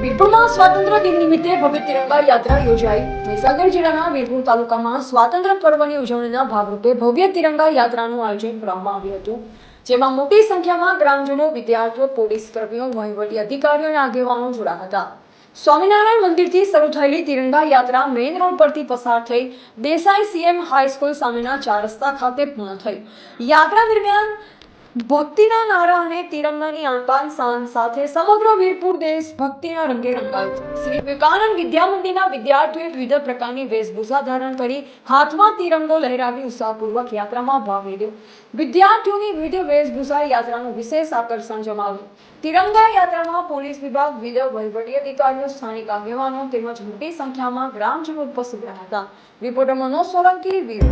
વીરપુરમાં સ્વાતંત્ર્ય દિન નિમિત્તે ભવ્ય તિરંગા યાત્રા યોજાઈ. મહીસાગર જિલ્લાના વીરપુર તાલુકામાં સ્વાતંત્ર્ય પર્વની ઉજવણીના ભાગરૂપે ભવ્ય તિરંગા યાત્રાનું આયોજન કરવામાં આવ્યું હતું, જેમાં મોટી સંખ્યામાં ગ્રામજનો, વિદ્યાર્થીઓ, પોલીસ કર્મીઓ, વહીવટી અધિકારીઓ અને આગેવાનો જોડાયા હતા. સ્વામિનારાયણ મંદિરથી શરૂ થયેલી તિરંગા યાત્રા મેઇન રોડ પરથી પસાર થઈ દેસાઈ સીએમ હાઈસ્કૂલ સામેના 4 રસ્તા ખાતે પૂર્ણ થઈ. યાત્રા દરમિયાન ભક્તિના નારા અને તિરંગાની આનબાન શાન સાથે સમગ્ર વીરપુર દેશ ભક્તિના રંગે રંગાયું. શ્રી વિવેકાનંદ વિદ્યા મંદિરના વિદ્યાર્થીઓએ વિવિધ પ્રકારની વેશભૂષા ધારણ કરી હાથમાં તિરંગો લહેરાવી ઉત્સાહપૂર્વક યાત્રામાં ભાગ લીધો. વિદ્યાર્થીઓની વિવિધ વેશભૂષાએ યાત્રાનું વિશેષ આકર્ષણ જમાવ્યું. તિરંગા યાત્રામાં પોલીસ વિભાગ, વિવિધ વહીવટી અધિકારીઓ, સ્થાનિક આગેવાનો તેમજ મોટી સંખ્યામાં ગ્રામજનો ઉપસ્થિત રહ્યા હતા. રિપોર્ટર મનોજ સોલંકી, વીરપુર.